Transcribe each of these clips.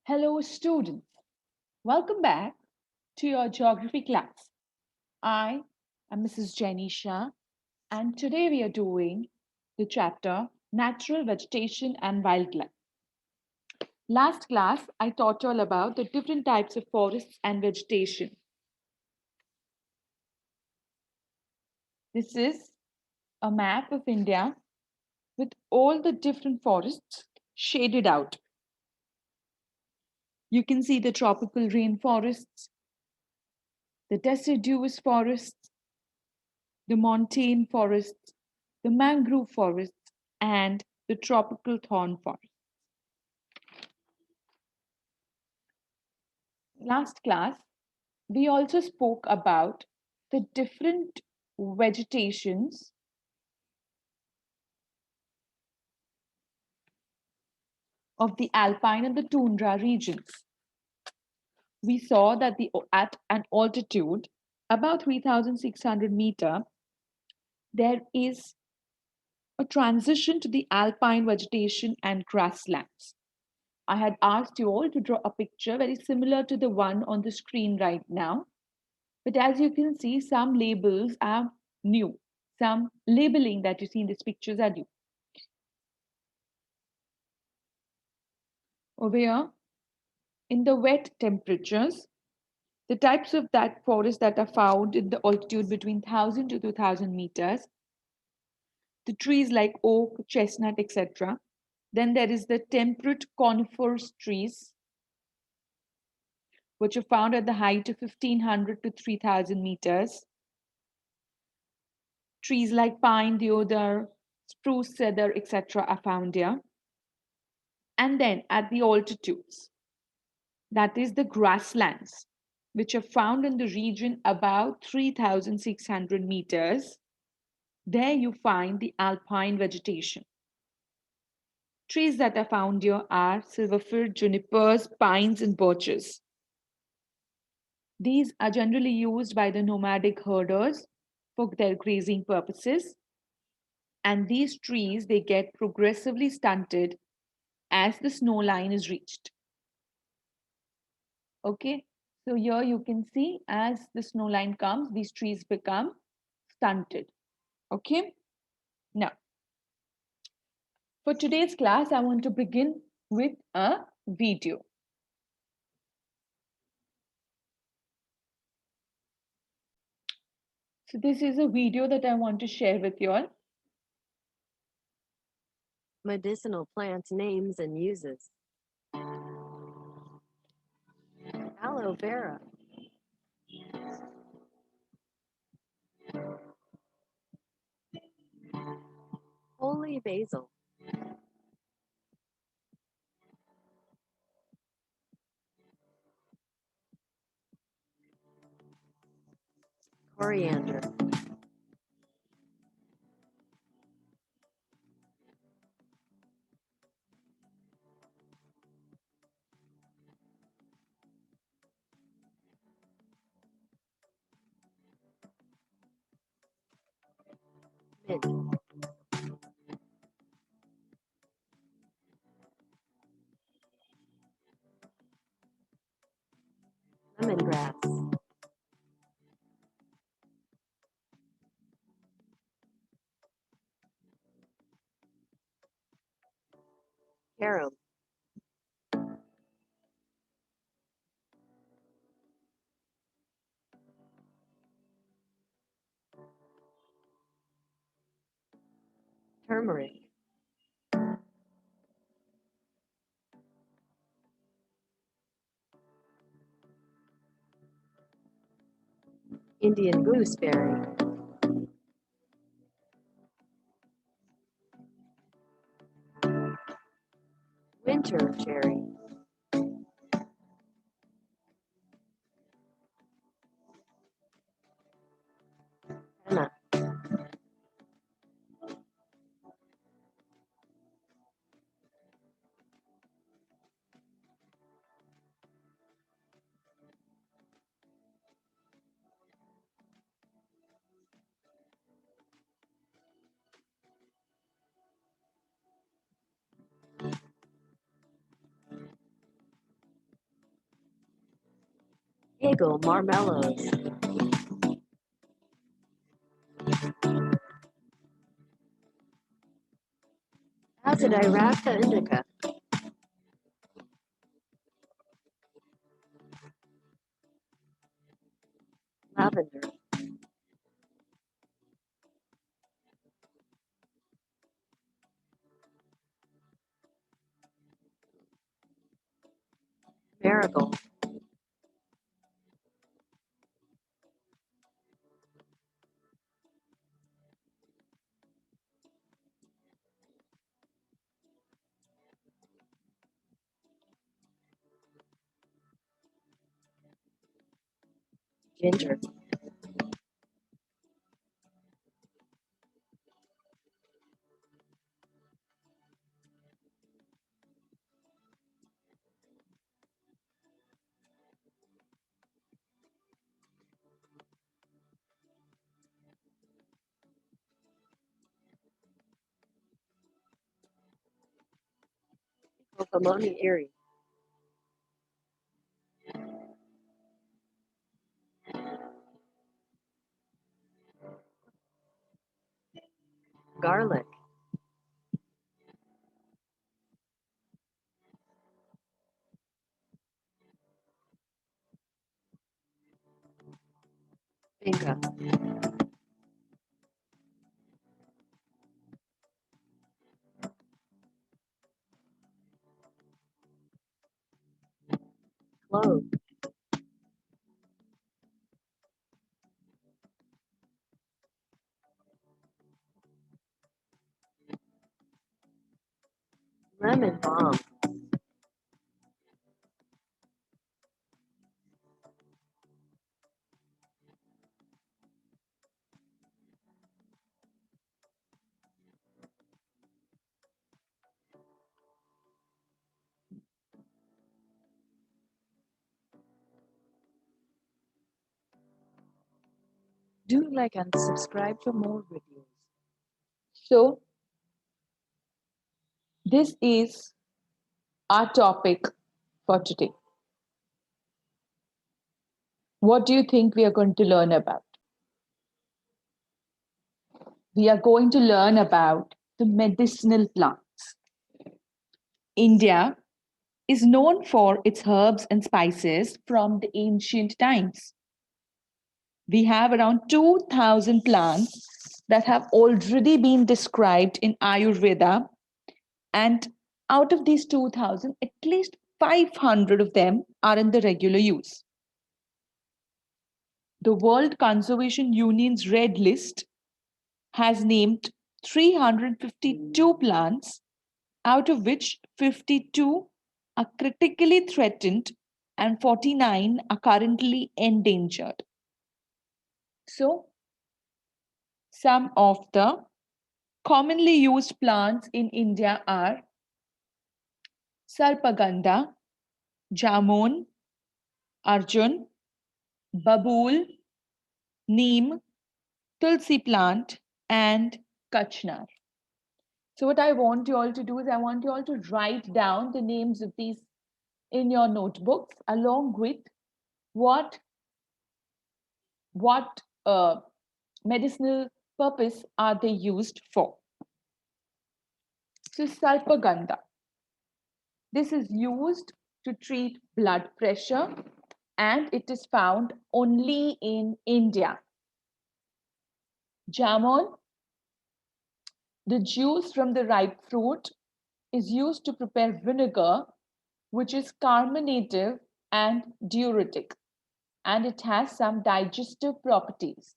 Hello, students. Welcome back to your geography class. I am Mrs. Jenny Shah, and today we are doing the chapter Natural Vegetation and Wildlife. Last class, I taught you all about the different types of forests and vegetation. This is a map of India with all the different forests shaded out. You can see the tropical rainforests, the deciduous forests, the montane forests, the mangrove forests, and the tropical thorn forest. Last class, we also spoke about the different vegetations of the alpine and the tundra regions. We saw that at an altitude about 3,600 meter, there is a transition to the alpine vegetation and grasslands. I had asked you all to draw a picture very similar to the one on the screen right now. But as you can see, some labels are new. Some labeling that you see in these pictures are new. Over here, in the wet temperatures, the types of that forest that are found in the altitude between 1,000 to 2,000 meters, the trees like oak, chestnut, etc. Then there is the temperate coniferous trees, which are found at the height of 1,500 to 3,000 meters. Trees like pine, deodar, spruce, cedar, etc. are found here. And then at the altitudes, that is the grasslands, which are found in the region about 3,600 meters. There you find the alpine vegetation. Trees that are found here are silverfir, junipers, pines, and birches. These are generally used by the nomadic herders for their grazing purposes. And these trees, they get progressively stunted as the snow line is reached. Okay, so here you can see as the snow line comes, these trees become stunted. Okay, now for today's class, I want to begin with a video. So this is a video that I want to share with you all. Medicinal plant names and uses. Aloe vera. Holy basil. Coriander. Mint. Lemongrass. Carom. Turmeric. Indian gooseberry. Winter cherry. Henna. Regal Marmelos. Azadirachta indica. Lavender. Marigold. Ginger. Cocomoni Erie. Garlic. Vinca. Clove. Lemon balm. Do like and subscribe for more videos. So, this is our topic for today. What do you think we are going to learn about? We are going to learn about the medicinal plants. India is known for its herbs and spices from the ancient times. We have around 2,000 plants that have already been described in Ayurveda, and out of these 2,000, at least 500 of them are in the regular use. The World Conservation Union's Red List has named 352 plants, out of which 52 are critically threatened and 49 are currently endangered. So, some of the commonly used plants in India are Sarpagandha, Jamun, Arjun, Babool, Neem, Tulsi plant, and Kachnar. So, what I want you all to do is, I want you all to write down the names of these in your notebooks along with what medicinal purpose are they used for. So, Sarpagandha. This is used to treat blood pressure and it is found only in India. Jamun, the juice from the ripe fruit, is used to prepare vinegar, which is carminative and diuretic, and it has some digestive properties.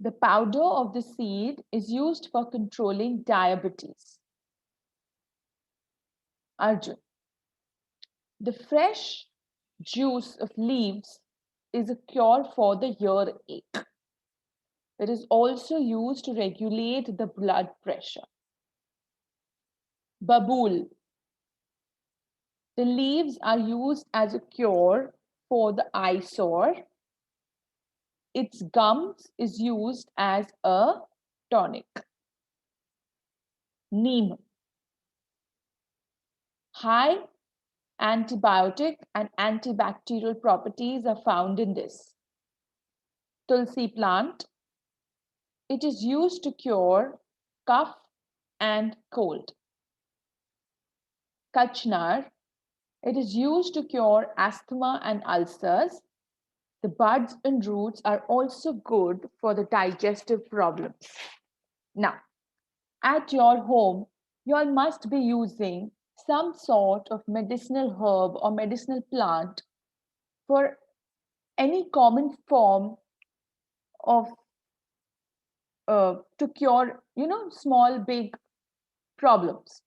The powder of the seed is used for controlling diabetes. Arjun. The fresh juice of leaves is a cure for the earache. It is also used to regulate the blood pressure. Babool. The leaves are used as a cure for the eyesore. Its gums is used as a tonic. Neem. High Antibiotic and antibacterial properties are found in this. Tulsi plant. It is used to cure cough and cold. Kachnar. It is used to cure asthma and ulcers. The buds and roots are also good for the digestive problems. Now, at your home, you all must be using some sort of medicinal herb or medicinal plant for any common form of to cure, small, big problems.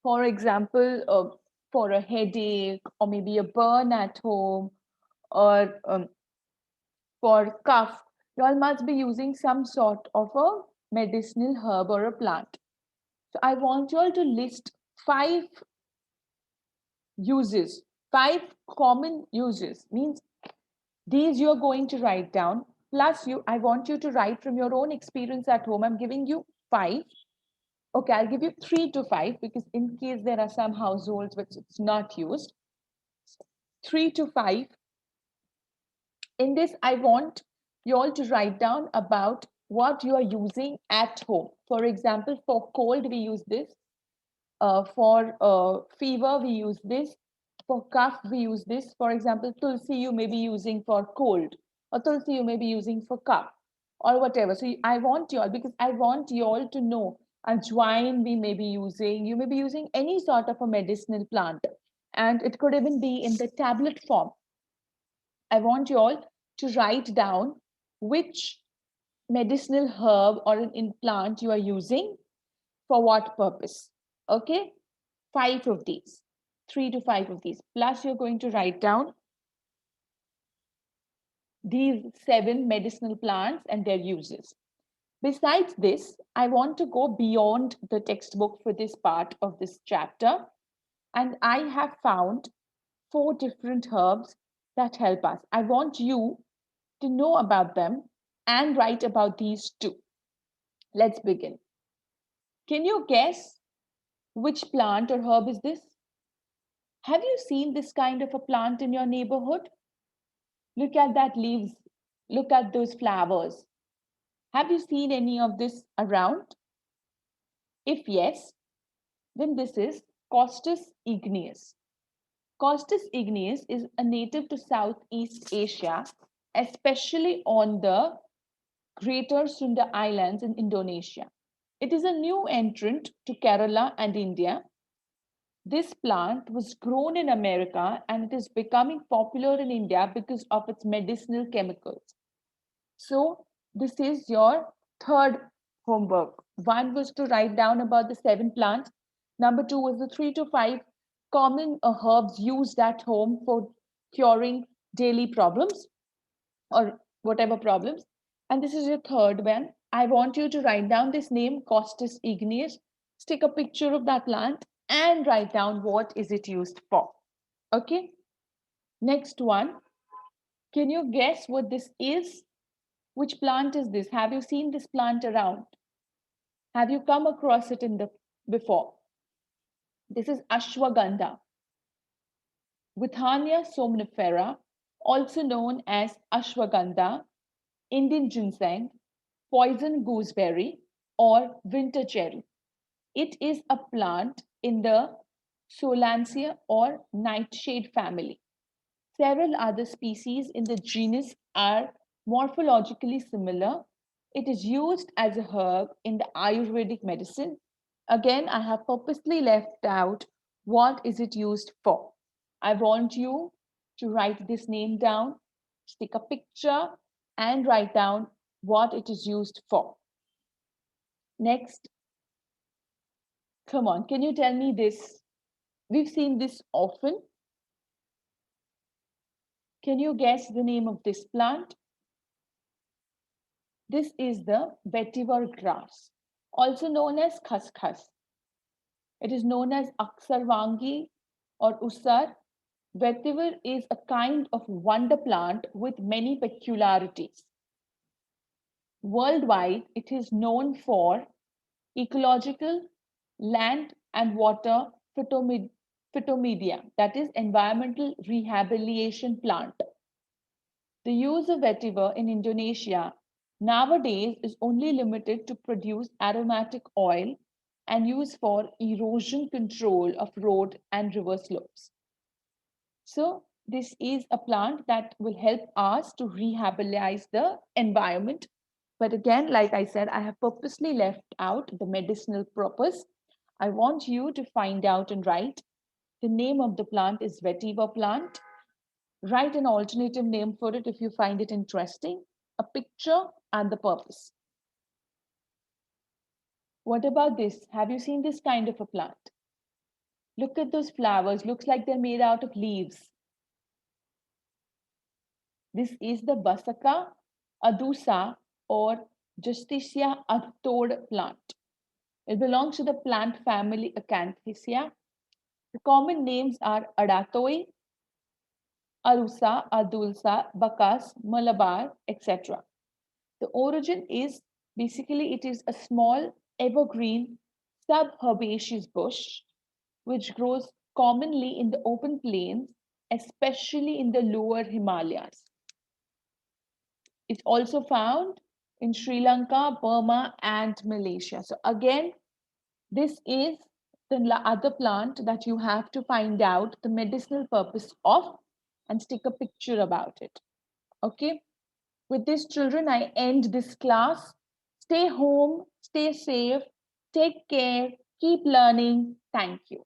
For example, for a headache or maybe a burn at home or for cough, you all must be using some sort of a medicinal herb or a plant. So I want you all to list 5 uses, 5 common uses. Means these you're going to write down. Plus, I want you to write from your own experience at home. I'm giving you 5. Okay, I'll give you 3 to 5 because in case there are some households which it's not used. 3 to 5. In this, I want you all to write down about what you are using at home. For example, for cold, we use this. For fever, we use this. For cough, we use this. For example, tulsi you may be using for cold, or tulsi you may be using for cough, or whatever. So I want you all, because I want you all to know ajwain we may be using. You may be using any sort of a medicinal plant, and it could even be in the tablet form. I want you all to write down which medicinal herb or an implant you are using for what purpose. Okay, 5 of these, 3 to 5 of these. Plus, you're going to write down these 7 medicinal plants and their uses. Besides this, I want to go beyond the textbook for this part of this chapter. And I have found 4 different herbs that help us. I want you to know about them and write about these too. Let's begin. Can you guess which plant or herb is this? Have you seen this kind of a plant in your neighborhood? Look at that leaves. Look at those flowers. Have you seen any of this around? If yes, then this is Costus igneus. Costus igneus is a native to Southeast Asia, especially on the Greater Sunda Islands in Indonesia. It is a new entrant to Kerala and India. This plant was grown in America and it is becoming popular in India because of its medicinal chemicals. So, this is your third homework. One was to write down about the 7 plants. Number 2 was the 3 to 5 common herbs used at home for curing daily problems or whatever problems. And this is your third one. I want you to write down this name, Costus igneus, stick a picture of that plant and write down what is it used for. Okay. Next one. Can you guess what this is? Which plant is this? Have you seen this plant around? Have you come across it in the before? This is ashwagandha. Withania somnifera, also known as ashwagandha, Indian ginseng, poison gooseberry, or winter cherry. It is a plant in the Solanaceae or nightshade family. Several other species in the genus are morphologically similar. It is used as a herb in the Ayurvedic medicine. Again, I have purposely left out what is it used for. I want you to write this name down, stick a picture, and write down what it is used for. Next, come on, can you tell me this? We've seen this often. Can you guess the name of this plant? This is the vetiver grass, also known as khaskhas. It is known as aksarvangi or usar. Vetiver is a kind of wonder plant with many peculiarities. Worldwide, it is known for ecological, land and water phytomedia, that is environmental rehabilitation plant. The use of vetiver in Indonesia nowadays is only limited to produce aromatic oil and used for erosion control of road and river slopes. So this is a plant that will help us to rehabilitate the environment. But again, like I said, I have purposely left out the medicinal purpose. I want you to find out and write. The name of the plant is vetiver plant. Write an alternative name for it if you find it interesting, a picture and the purpose. What about this? Have you seen this kind of a plant? Look at those flowers, looks like they're made out of leaves. This is the Basaka adusa or Justicia athode plant. It belongs to the plant family Acanthaceae. The common names are Adatoi, Arusa, Adulsa, Bacchus, Malabar, etc. The origin is basically it is a small evergreen subherbaceous bush which grows commonly in the open plains, especially in the lower Himalayas. It's also found in Sri Lanka, Burma, and Malaysia. So again, this is the other plant that you have to find out the medicinal purpose of and stick a picture about it. Okay. With this, children, I end this class. Stay home, stay safe, take care, keep learning. Thank you.